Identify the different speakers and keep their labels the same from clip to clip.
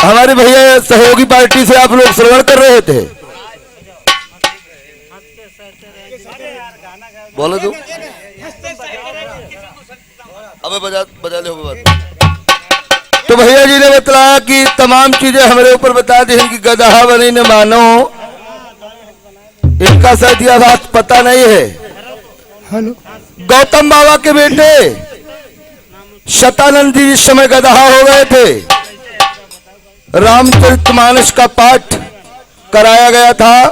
Speaker 1: हमारे भैया सहयोगी पार्टी से आप लोग श्रवण कर रहे थे, बोलो तू अबे बजा ले बात। तो भैया जी ने बताया कि तमाम चीजें हमारे ऊपर बता दी हैं कि गदहा बनी न मानो, इनका शायद यह बात पता नहीं है। गौतम बाबा के बेटे शतानंद जी इस समय गदहा हो गए थे, रामचरितमानस का पाठ कराया गया था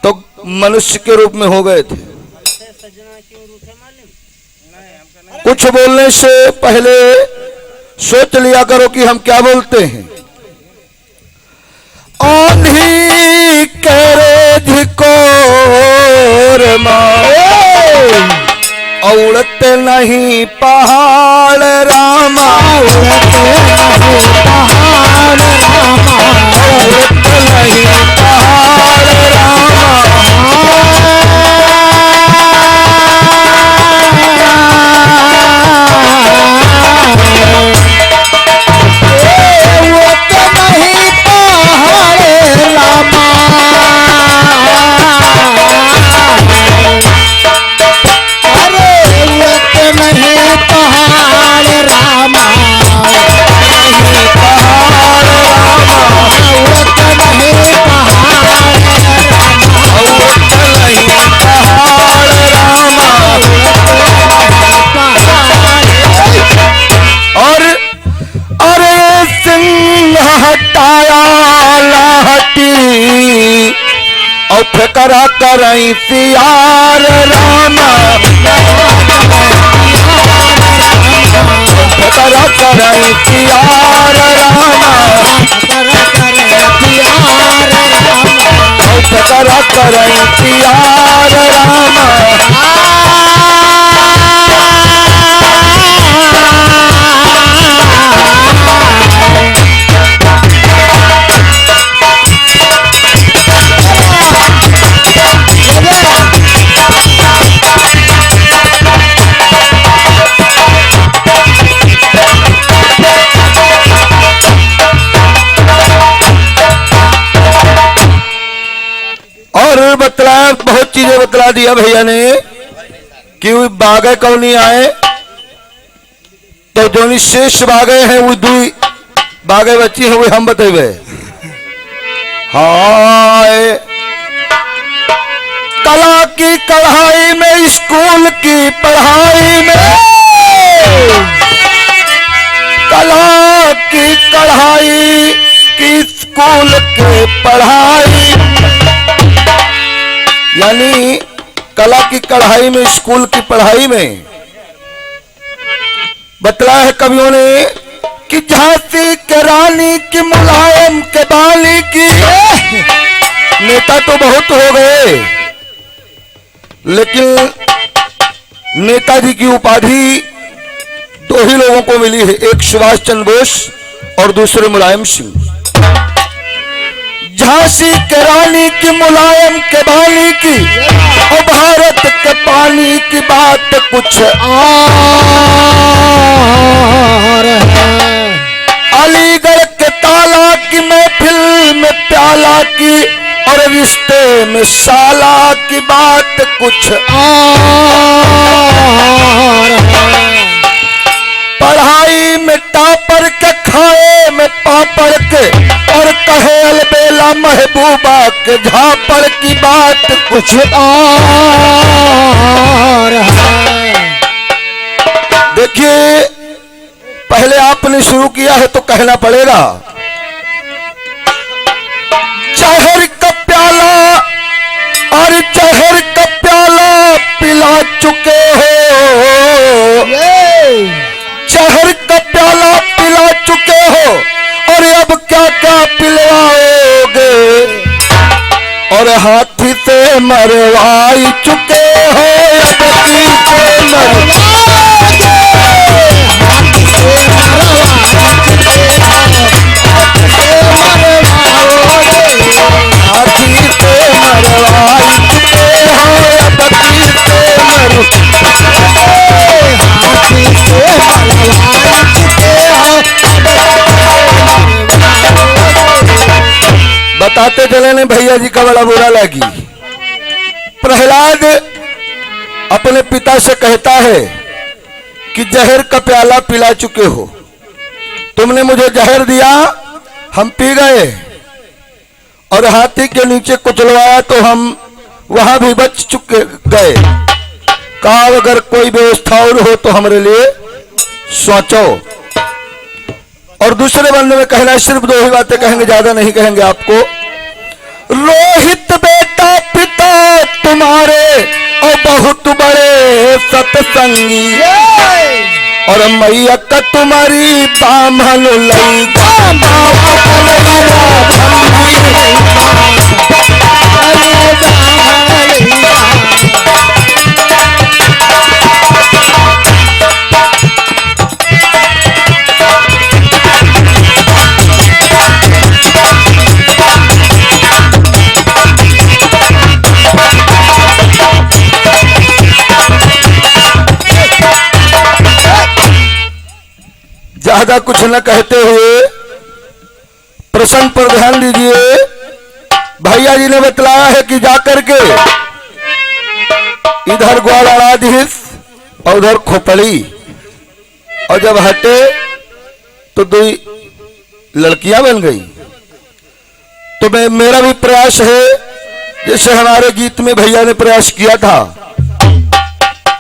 Speaker 1: तो मनुष्य के रूप में हो गए थे। कुछ बोलने से पहले सोच लिया करो कि हम क्या बोलते हैं। आंधी करे धिकोर औड़त नहीं पहाड़ रामा, औड़त नहीं पहाड़ रामा, औड़त नहीं पहाड़ रामा। करा करई सियार रामा, करा करई सियार रामा, करा करई सियार रामा। बतलाया, बहुत चीजें बतला दिया भैया ने कि बागे कौनी आए तो जो शेष बागे हैं वो दो बागे बच्ची है वो हम बतेबे। हाय कला की कढ़ाई में, स्कूल की पढ़ाई में, कला की कढ़ाई की स्कूल की पढ़ाई, यानी कला की कढ़ाई में, स्कूल की पढ़ाई में बतलाया है कवियों ने कि झांसी के रानी की, मुलायम के बाली की। नेता तो बहुत हो गए लेकिन नेताजी की उपाधि दो ही लोगों को मिली है, एक सुभाष चंद्र बोस और दूसरे मुलायम सिंह। झांसी के रानी की, मुलायम के बाली की, और भारत के पानी की बात कुछ और है। अलीगढ़ के ताला की, महफिल में प्याला की, और रिश्ते में साला की बात कुछ और है। पढ़ाई में टापर के, खाए में पापड़ के, और कहे अलबेला महबूबा के झापड़ की बात कुछ और है। देखिए पहले आपने शुरू किया है तो कहना पड़ेगा। जहर का प्याला और जहर का प्याला पिला चुके हो, जहर का प्याला पिला चुके हो, और अब क्या क्या पिलवाओगे, और हाथी से मरवाई चुके हो, हाथी से मरवाओगे, हाथी से मरवाई चुके हो, हाथी से मरवाई चुके हो, हाथी से मरवाई चुके हो। बताते चले ने भैया जी का बड़ा बुरा लगी। प्रहलाद अपने पिता से कहता है कि जहर का प्याला पिला चुके हो, तुमने मुझे जहर दिया, हम पी गए और हाथी के नीचे कुचलवाया तो हम वहां भी बच चुके गए। कहा अगर कोई व्यवस्था और हो तो हमारे लिए सोचो। और दूसरे बंदे में कहना, सिर्फ दो ही बातें कहेंगे, ज्यादा नहीं कहेंगे आपको। रोहित बेटा पिता तुम्हारे और बहुत बड़े सत्संगी, और मैया का तुम्हारी बामन लईका ज्यादा कुछ न कहते हुए प्रसंग पर ध्यान दीजिए। भैया जी ने बतलाया है कि जाकर के इधर ग्वालाधीश और उधर खोपड़ी, और जब हटे तो दो लड़कियां बन गई। तो मेरा भी प्रयास है, जैसे हमारे गीत में भैया ने प्रयास किया था।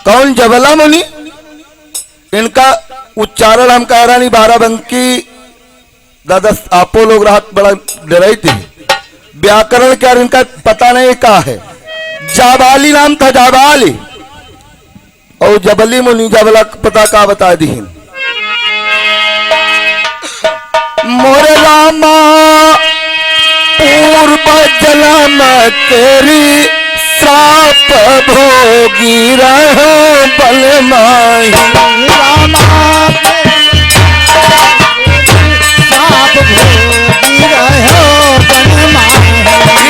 Speaker 1: कौन? जबला मुनि। इनका उच्चारण हम कह रहा नहीं, बाराबंकी दादा आपो लोग रात बड़ा डराई थी। व्याकरण क्या इनका पता नहीं क्या है। जाबाली नाम था, जाबाली, और जबली मुनि जबला पता का बता दी। मोरे रामा पूर्व जन्म तेरी श्राप भोगी रहो बलमाही। रामा श्राप भोगी रहो बलमाही।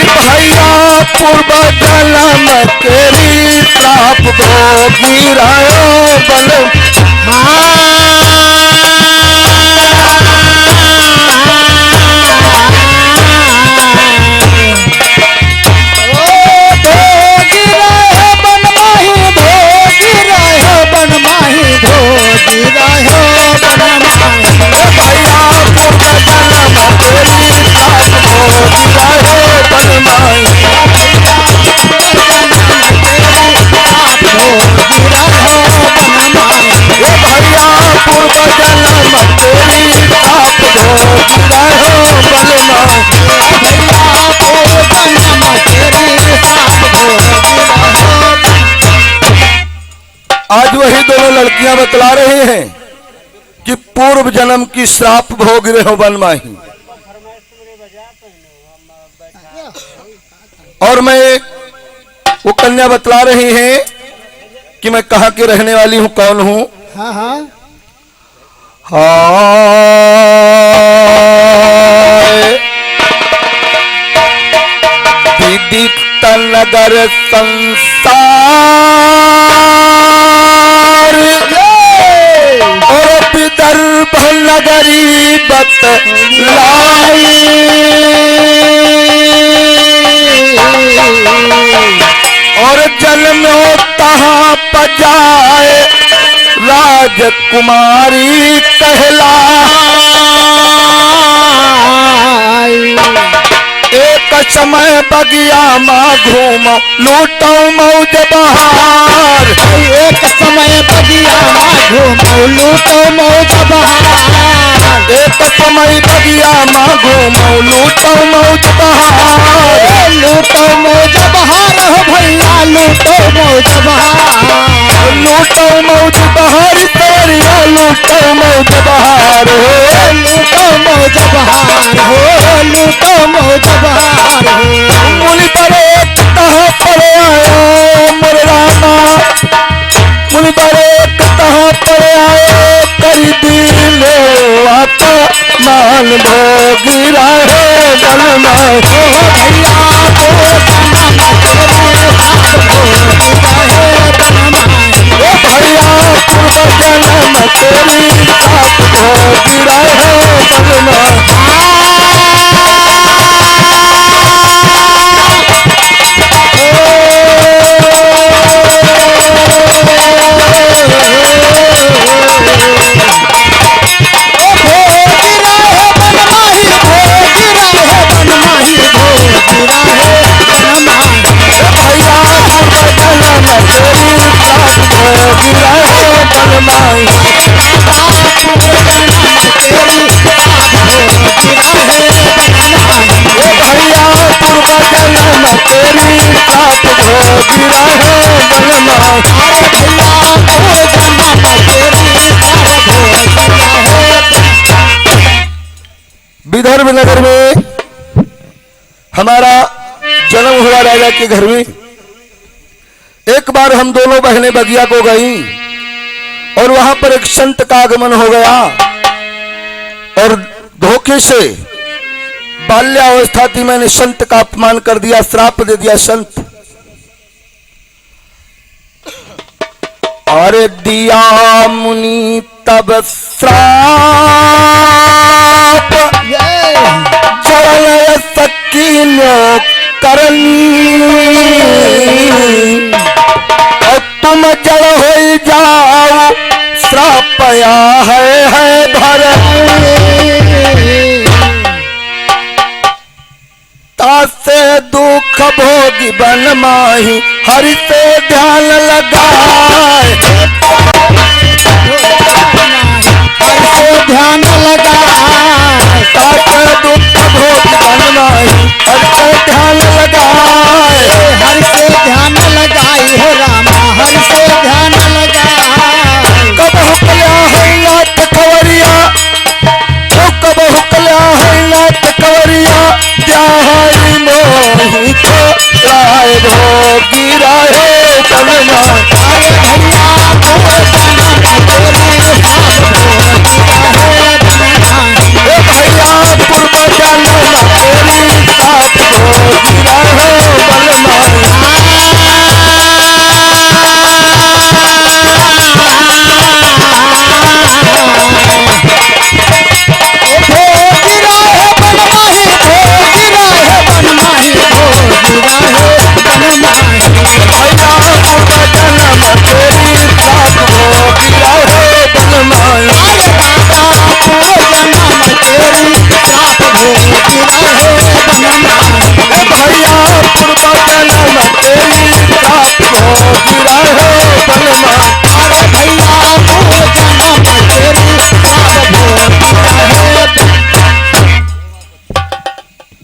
Speaker 1: भैया पूर्व जन्म तेरी श्राप भोगी रहो बलमाही। आज वही दोनों लड़कियां बतला रही हैं कि पूर्व जन्म की श्राप भोग रहे हो बनमाही। और मैं वो कन्या बतला रही हैं कि मैं कहां की रहने वाली हूं, कौन हूं।
Speaker 2: हाँ हाँ
Speaker 1: विदित नगर संसार और विदर्भ नगरी बतलाई। और जन्मो तहां पजाए राजकुमारी कहलाई। एक समय बगिया माँ घूमो लूटो मौज बहार।
Speaker 2: एक समय बगिया माँ घूमो लूटो मौज बहार।
Speaker 1: एक समय बगिया माँ घूमो लूटो मौज बहार।
Speaker 2: लूटो मौज बहार हो भैया लूटो मौज बहार।
Speaker 1: लूटो मौज बहार तेरिया लूटो मौज बहार हो।
Speaker 2: लूटो मौज बहार हो लूटो मौज बहार हो।
Speaker 1: मुनि परे कहाँ पर आयो मोर रामा। मुनि परे कहाँ पर आयो करी दिले आता मान भोगी रहे बलमा।
Speaker 2: भैया
Speaker 1: भैया पूर्व जन्म तेरी साथ भोगी रहे बलमा। विदर्भ नगर में हमारा जन्म हुआ राजा के घर में। एक बार हम दोनों बहनें बगिया को गई और वहां पर एक संत का आगमन हो गया और धोखे से बाल्यावस्था थी, मैंने संत का अपमान कर दिया, श्राप दे दिया संत। और दिया मुनि तब श्राप चरण सकीनो करनी और तुम जड़ हो जाओ श्राप आया है भर तासे दुख भोगी बन माही हरि से ध्यान लगाए
Speaker 2: ध्यान लगा
Speaker 1: तासे दुख भोगी बन माही हरि से ध्यान लगाए
Speaker 2: हर से ध्यान लगाई हो रामा हर से ध्यान लगाई
Speaker 1: कब हुकल्या है नाथ कंवरिया कब हुकल्या है नाथ कंवरिया त्याहारी मोही तो राय भोगी रहे बनना
Speaker 2: अरे भैया
Speaker 1: ए भैया पूर्व जन्म तेरी साथ भोगी रहे बनना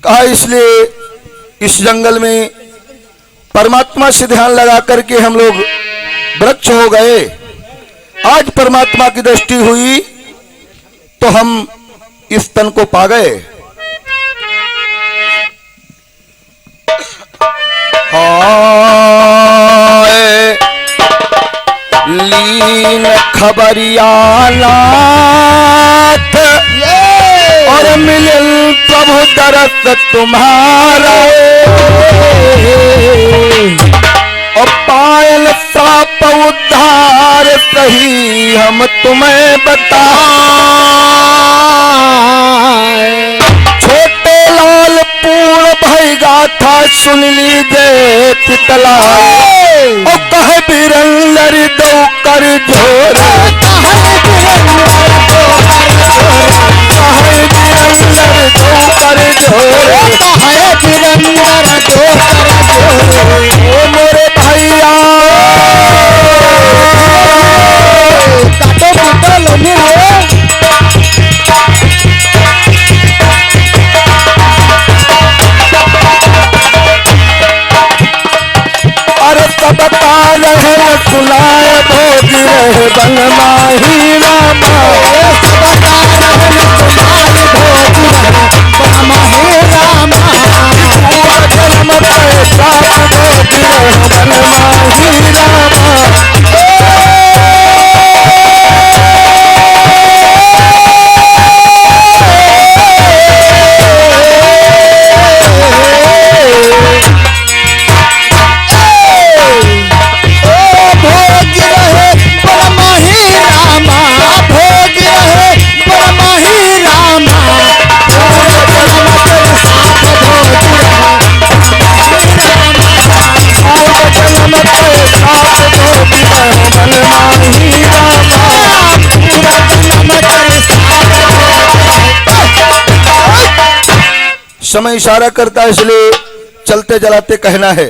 Speaker 1: कहा। इसलिए इस जंगल में परमात्मा से ध्यान लगा करके हम लोग वृक्ष हो गए। आज परमात्मा की दृष्टि हुई तो हम इस तन को पा गए। हाय लीन खबरिया नाथ और मिलल प्रभु दरस तुम्हारा और पायल श्राप उद्धार सही हम तुम्हें बताए। छोटे लाल पूर्ण भई गाथा सुन लीजिए पितला और कहे बिरंदर दो कर जोर मोरे भैया अरे सब काल है सुनाए भोगी रहे बन माही रामा जन्म पैसा भोगी रहे बन माही रामा समय इशारा करता है, इसलिए चलते चलाते कहना है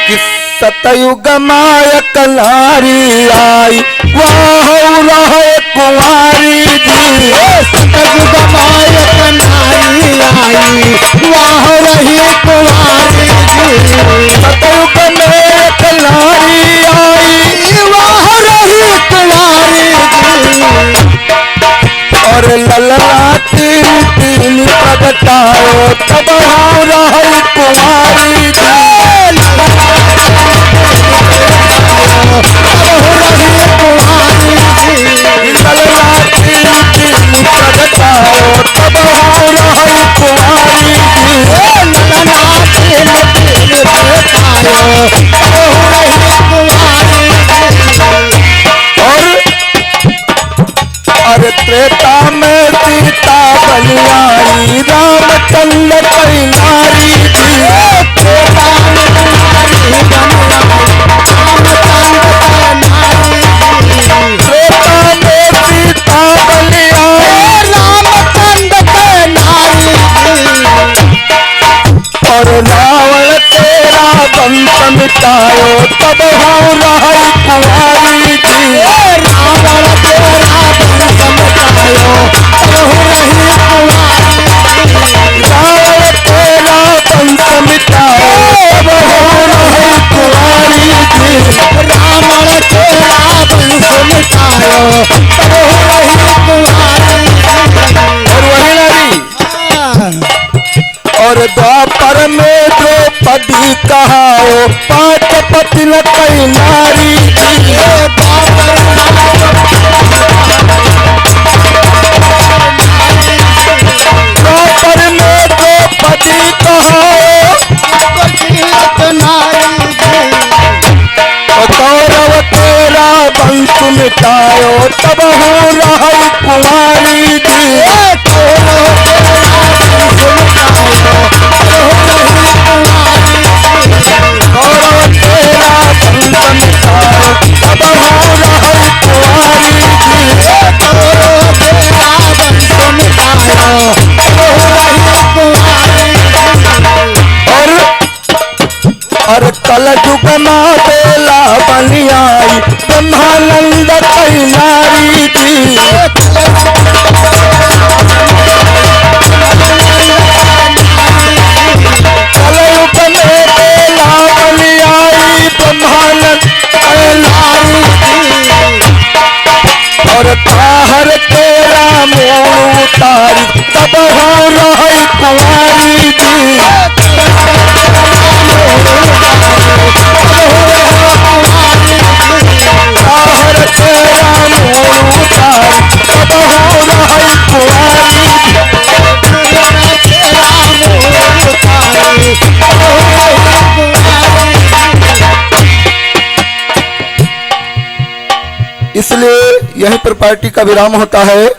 Speaker 1: कि सतयुग मायक नारी आई वाह रहे कुंवारी जी।
Speaker 2: सतयुग मायक नारी आई वाह रही कुंवारी जी।
Speaker 1: सतयुग मायक नारी आई
Speaker 2: वाह रही कुंवारी जी।
Speaker 1: और और ललना तीन तीन प्रगटायो तब हो रही कुमारी जी ललना तीन तीन प्रगटायो तब हो रही कुमारी जी अरे त्रेता में सीता बलियाई रामचंद्र कई नारी जी त्रेता में सीता बलियाई और रावण तेरा वंश मिटायो तब हो रही कुमारी जी रावण तेरा वंश मिटायो तब हो रही कुमारी जी और वही नारी और द्वापर में द्रौपदी कहाओ पांच पति न कई नारी द्वापर में द्रौपदी कहाओ कौरव तेरा वंश मिटायो तब हो रही कुमारी जी कौरव तेरा वंश मिटायो तब हो रही कुमारी जी और कल युग में बेला बनी आई ब्रह्मानंद कई नारी जी कल युग में बेला बनी आई ब्रह्मानंद कई नारी जी और ताहर तेरा मोह उतारी तब हो रही कुमारी जी ताहर तेरा मोह उतारी तब हो रही कुमारी इसलिए यहीं पर पार्टी का विराम होता है।